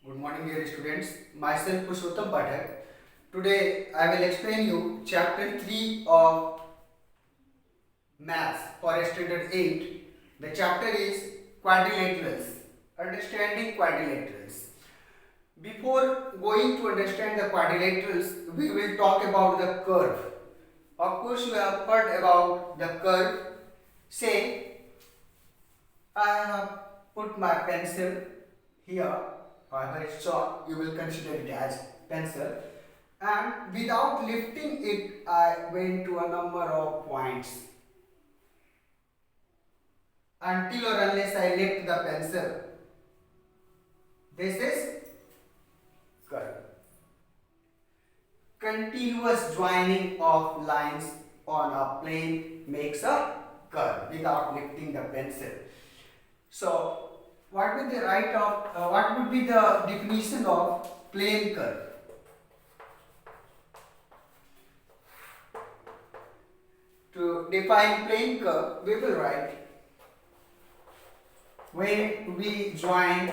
Good morning, dear students. Myself Pushottam Pathak. Today I will explain you chapter 3 of Maths for Standard 8. The chapter is Quadrilaterals. Understanding quadrilaterals. Before going to understand the quadrilaterals, we will talk about the curve. Of course, you have heard about the curve. Say, I have put my pencil here, however it's chalk, you will consider it as pencil, and without lifting it, I went to a number of points until or unless I lift the pencil. This is curve. Continuous joining of lines on a plane makes a curve without lifting the pencil. So, what would be the definition of plane curve? To define plane curve, we will write when we join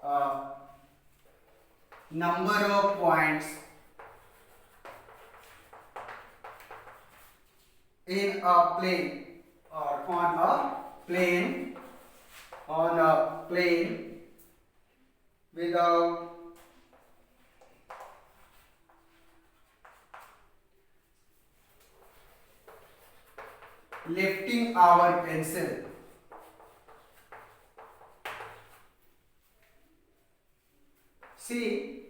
a number of points in a plane or on a plane without lifting our pencil. See,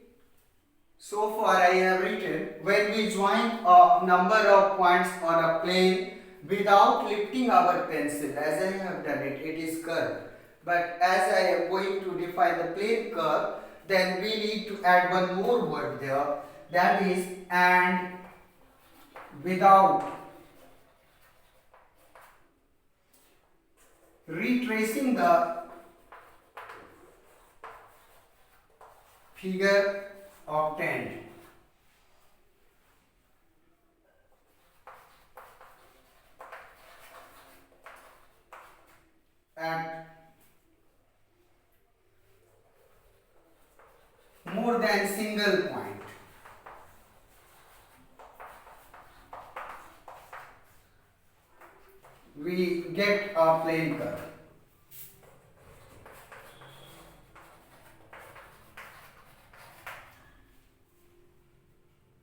so far I have written when we join a number of points on a plane without lifting our pencil. As I have done it, it is curve. But as I am going to define the plane curve, then we need to add one more word there, that is and without retracing the figure obtained. At more than single point. We get a plane curve.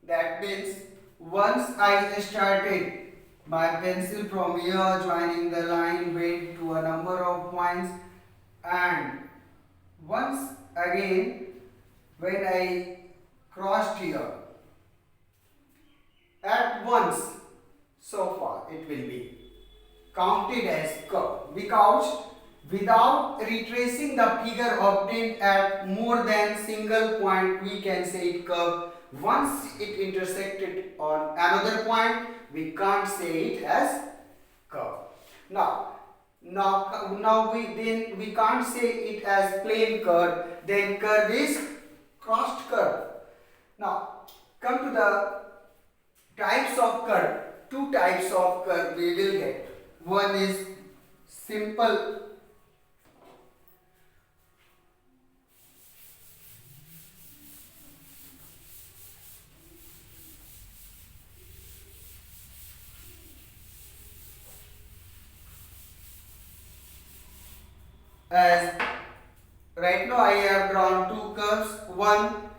That means once I started my pencil from here, joining the line, went to a number of points, and once again when I crossed here, at once, so far it will be counted as curve because without retracing the figure obtained at more than single point, we can say it curve. Once it intersected on another point, we can't say it as curve. Now we can't say it as plane curve. Then curve is crossed curve. Now come to the types of curve. Two types of curve we will get. One is simple as right now I have drawn two curves, one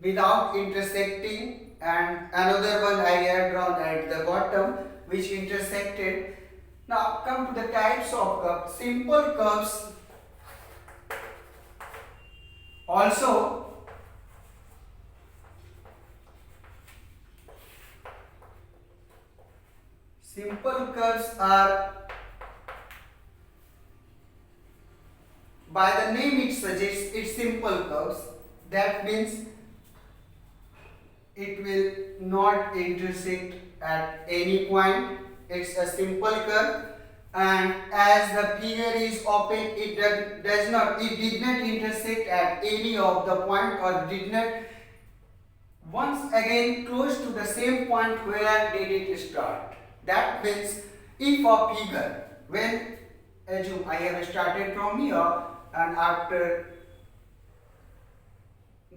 without intersecting and another one I have drawn at the bottom which intersected. Now come to the types of curves. Simple curves also are, by the name it suggests, it's simple curves. That means it will not intersect at any point. It's a simple curve, and as the figure is open, it did not intersect at any of the point or did not once again close to the same point where did it start. That means if a figure, when assume I have started from here and after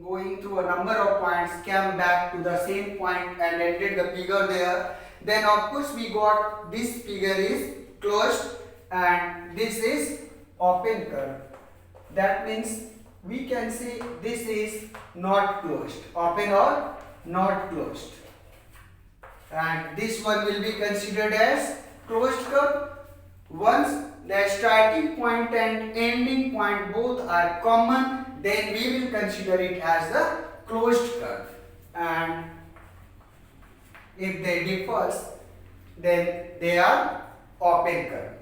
going through a number of points, came back to the same point and ended the figure there, then of course we got this figure is closed and this is open curve. That means we can say this is not closed, open or not closed, and this one will be considered as closed curve. Once the starting point and ending point both are common, then we will consider it as the closed curve, and if they differs, then they are open curve.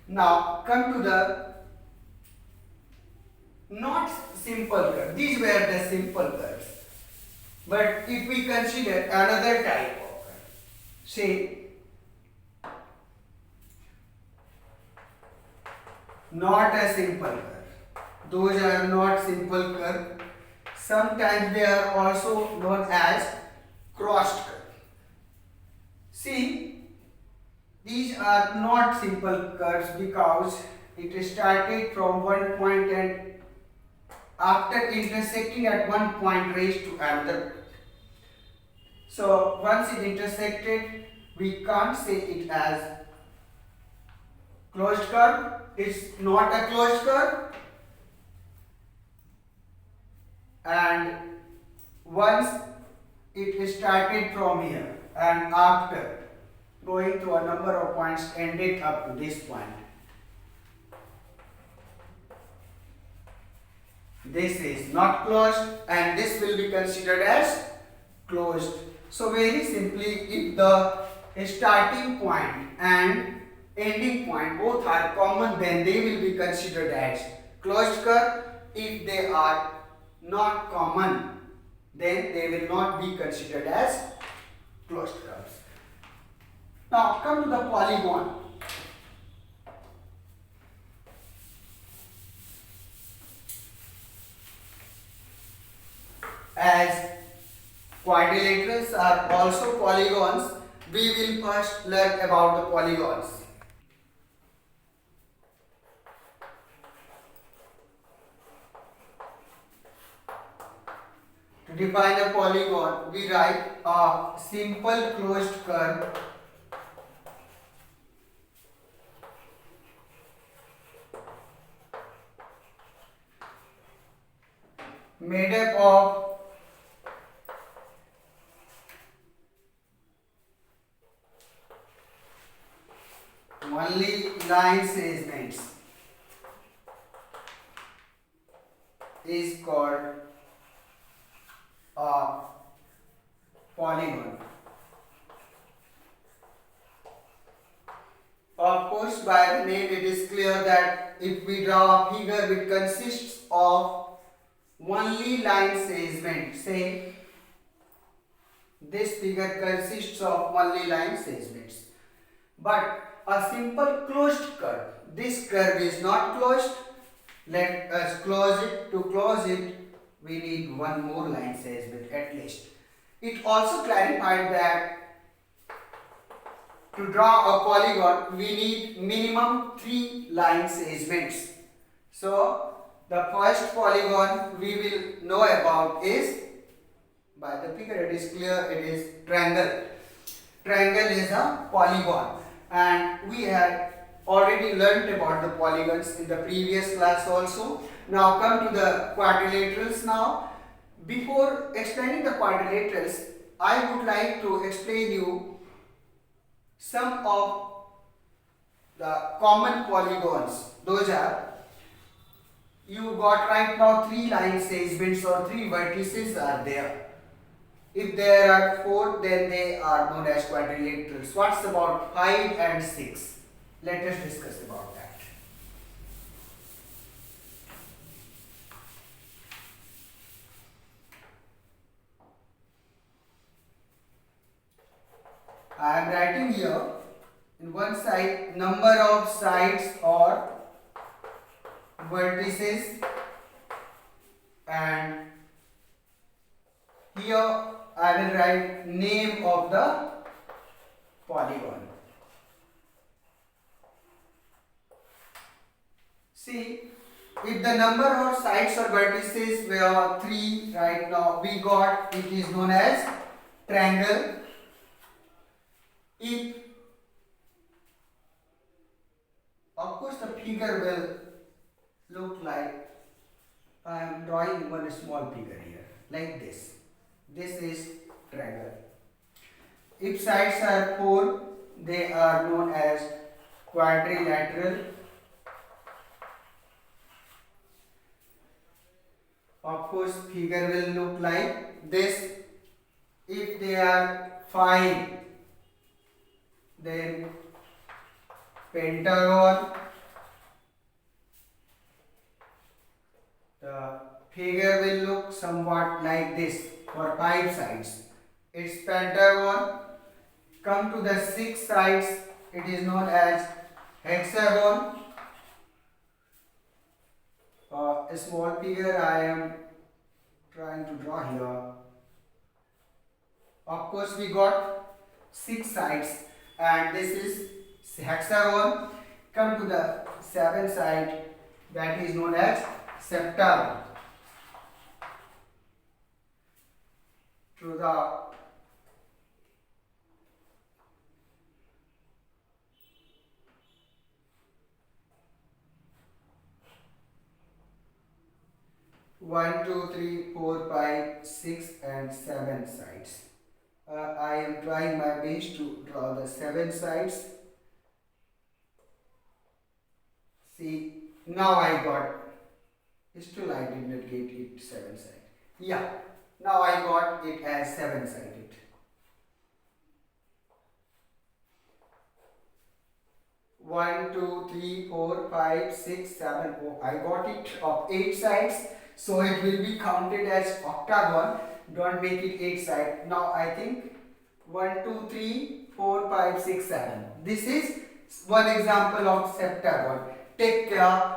Now come to the not simple curve. These were the simple curves. But if we consider another type of curve, say not a simple curve. Those are not simple curve. Sometimes they are also known as crossed curve. See, these are not simple curves because it started from one point and after intersecting at one point raised to another point. So once it intersected, we can't say it as closed curve. It's not a closed curve. And once it started from here and after going to a number of points ended up to this point, this is not closed and this will be considered as closed. So very simply, if the starting point and ending point both are common, then they will be considered as closed curve. If they are not common, then they will not be considered as closed curves. Now come to the polygon. As quadrilaterals are also polygons, we will first learn about the polygons. To define a polygon, we write a simple closed curve made up of only line segments is called a polygon. Of course, by the name it is clear that if we draw a figure which consists of only line segment, say this figure consists of only line segments, but a simple closed curve, this curve is not closed. Let us close it. To close it, we need one more line segment at least. It also clarified that to draw a polygon, we need minimum 3 line segments. So the first polygon we will know about is, by the figure it is clear, it is triangle. Triangle is a polygon, and we had already learnt about the polygons in the previous class also. Now come to the quadrilaterals now. Before explaining the quadrilaterals, I would like to explain you some of the common polygons. Those are, you got right now 3 line segments or 3 vertices are there. If there are 4, then they are known as quadrilaterals. What's about 5 and 6? Let us discuss about that. I am writing here in one side number of sides or vertices, and here I will write name of the polygon. See, If the number of sides or vertices were 3 right now, we got it is known as triangle. If of course the figure will look like I am drawing one small figure here like this. This is triangle. If sides are 4, they are known as quadrilateral. Of course, figure will look like this. If they are 5, then pentagon. The figure will look somewhat like this for 5 sides. It's pentagon. Come to the 6 sides, it is known as hexagon. A small figure I am trying to draw here. Of course, we got 6 sides and this is hexagon. Come to the 7th side, that is known as septagon. To the 1, 2, 3, 4, 5, 6 and 7 sides. I am trying my best to draw the 7 sides. See, now I got, still I did not get it 7 sided. Yeah, now I got it as 7 sided. One, two, three, four, five, six, seven. Oh, I got it of 8 sides. So it will be counted as octagon. Don't make it 8 sides. Now I think 1, 2, 3, 4, 5, 6, 7. This is one example of septagon. Take care.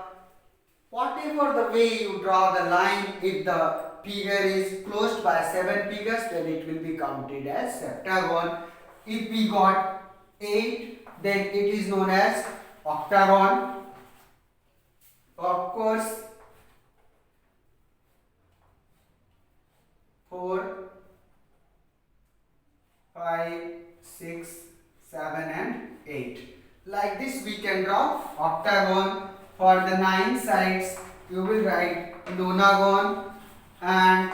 Whatever the way you draw the line, if the figure is closed by 7 figures, then it will be counted as septagon. If we got 8, then it is known as octagon. Of course, 4, 5, 6, 7 and 8. Like this we can draw octagon. For the 9 sides you will write nonagon, and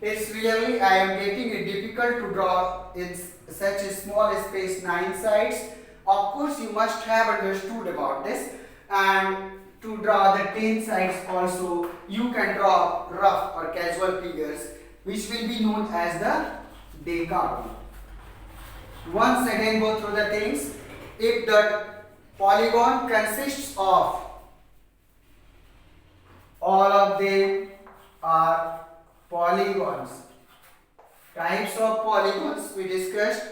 it's really I am getting it difficult to draw in such a small space 9 sides. Of course you must have understood about this, and to draw the 10 sides also you can draw rough or casual figures which will be known as the decagon. Once again go through the things. If the polygon consists of all of them are polygons. Types of polygons we discussed.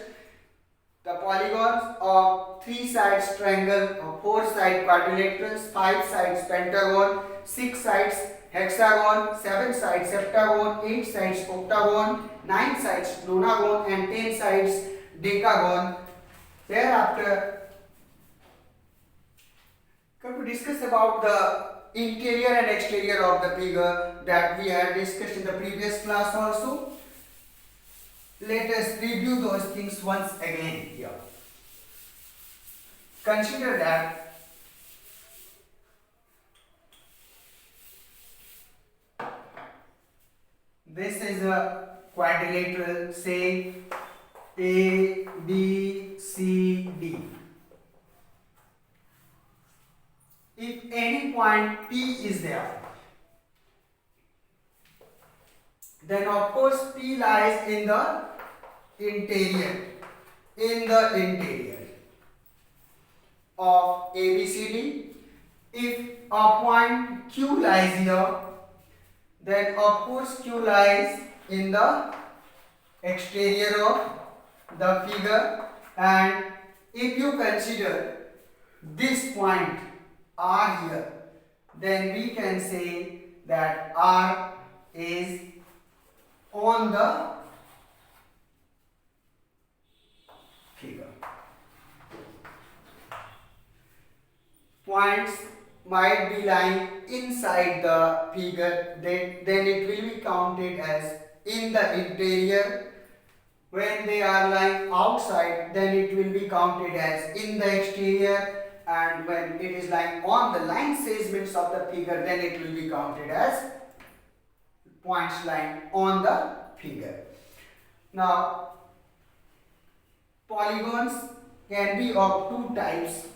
The polygons of 3 sides triangle, 4 sides quadrilaterals, 5 sides pentagon, 6 sides hexagon, 7 sides septagon, 8 sides octagon, 9 sides nonagon and 10 sides decagon. Thereafter, come to discuss about the interior and exterior of the figure that we had discussed in the previous class also. Let us review those things once again here. Consider that this is a quadrilateral, say A, B, C, D. If any point P is there, then of course P lies in the interior, of ABCD. If a point Q lies here, then of course Q lies in the exterior of the figure, and if you consider this point R here, then we can say that R is on the figure. Points might be lying inside the figure, then it will be counted as in the interior. When they are lying outside, then it will be counted as in the exterior, and when it is lying on the line segments of the figure, then it will be counted as points lying on the figure. Now, polygons can be of two types.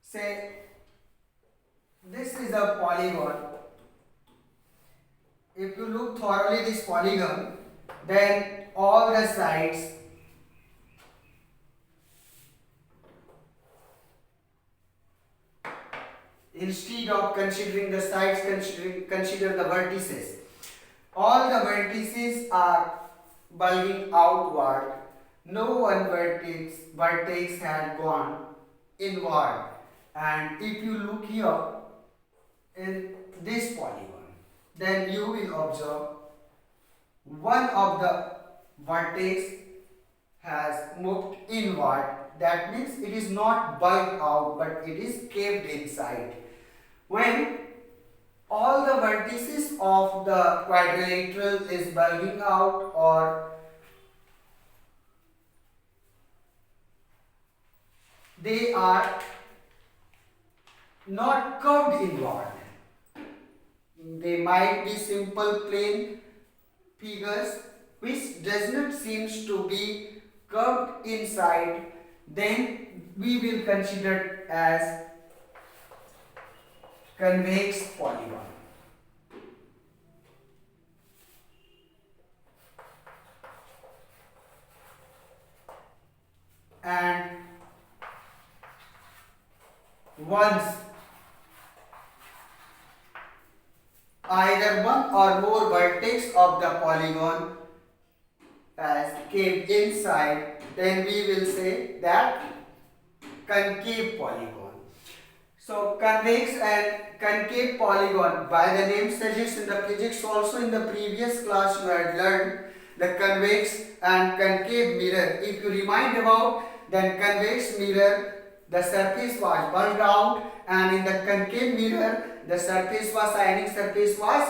Say, this is a polygon. If you look thoroughly this polygon, then all the sides instead of considering the sides, consider the vertices. All the vertices are bulging outward. No one vertex had gone inward. And if you look here in this polygon, then you will observe one of the vertex has moved inward. That means it is not bulged out, but it is caved inside. When all the vertices of the quadrilateral is bulging out, or they are not curved inward, they might be simple plain figures which does not seems to be curved inside, then we will consider as convex polygon. And once either one or more vertex of the polygon as caved inside, then we will say that concave polygon. So convex and concave polygon, by the name suggests, in the physics also in the previous class you had learned the convex and concave mirror. If you remind about, then convex mirror, the surface was bulged out, and in the concave mirror the surface was, ionic surface was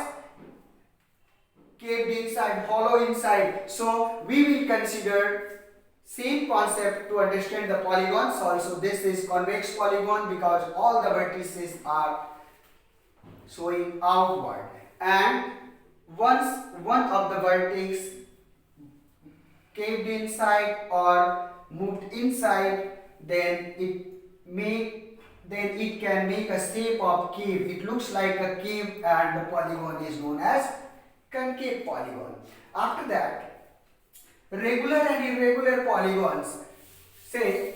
caved inside, hollow inside. So we will consider same concept to understand the polygons also. This is convex polygon because all the vertices are showing outward, and once one of the vertex caved inside or moved inside, then it can make a shape of cave. It looks like a cave, and the polygon is known as concave polygon. After that, regular and irregular polygons. Say,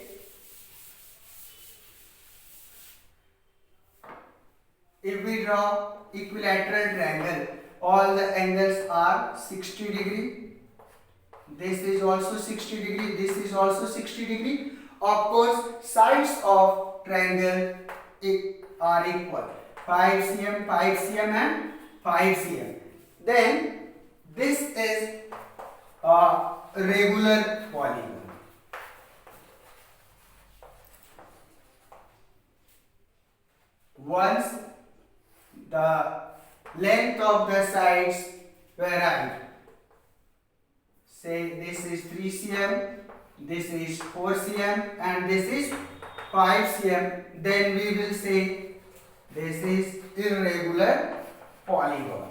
if we draw equilateral triangle, all the angles are 60 degree. This is also 60 degree. This is also 60 degree. Of course, sides of triangle are equal. 5 cm, 5 cm and 5 cm. Then this is a regular polygon. Once the length of the sides vary, say this is 3 cm, this is 4 cm and this is 5 cm, then we will say this is irregular polygon.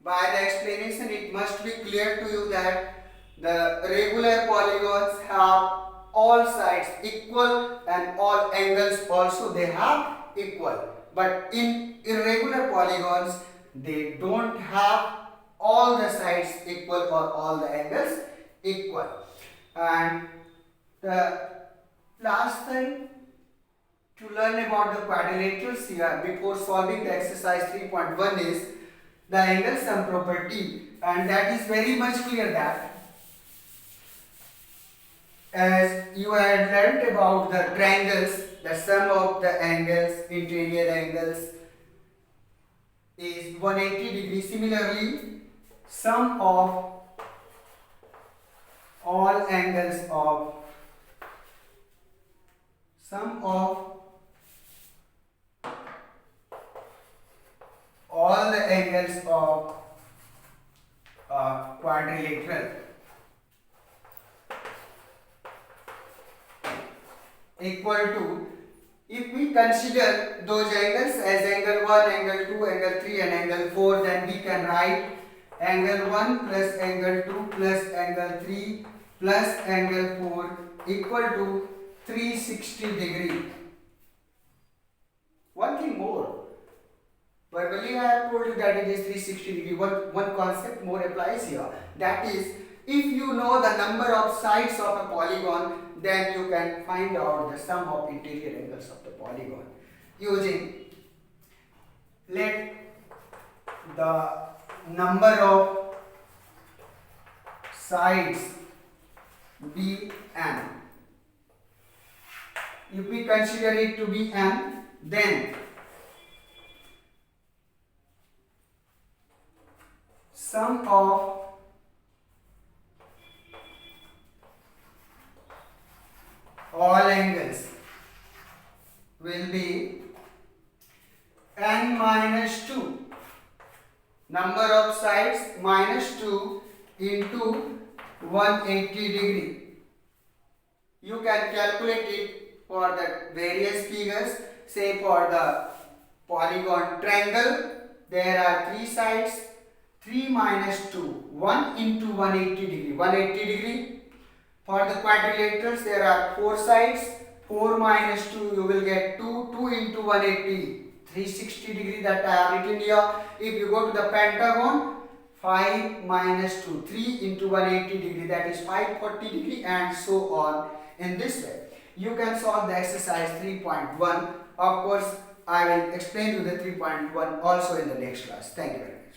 By the explanation, it must be clear to you that the regular polygons have all sides equal and all angles also they have equal. But in irregular polygons, they don't have all the sides equal or all the angles equal. And the last thing to learn about the quadrilaterals here before solving the exercise 3.1 is the angle sum property, and that is very much clear that as you had learnt about the triangles, the sum of the angles, interior angles is 180 degree. Similarly, sum of all angles of sum of all the angles of a quadrilateral equal to, if we consider those angles as angle 1, angle 2, angle 3 and angle 4, then we can write angle 1 plus angle 2 plus angle 3 plus angle 4 equal to 360 degree. One thing more, verbally I have told you that it is 360 degree. One concept more applies here. That is, if you know the number of sides of a polygon, then you can find out the sum of interior angles of the polygon using, let the number of sides be n. If we consider it to be n, then sum of all angles will be n minus 2, number of sides minus 2 into 180 degree. You can calculate it for the various figures. Say for the polygon triangle, there are 3 sides, 3 minus 2, 1 into 180 degree, 180 degree. For the quadrilaterals, there are 4 sides, 4 minus 2, you will get 2, 2 into 180, 360 degree that I have written here. If you go to the pentagon, 5 minus 2, 3 into 180 degree, that is 540 degree, and so on in this way. You can solve the exercise 3.1. Of course, I will explain you the 3.1 also in the next class. Thank you very much.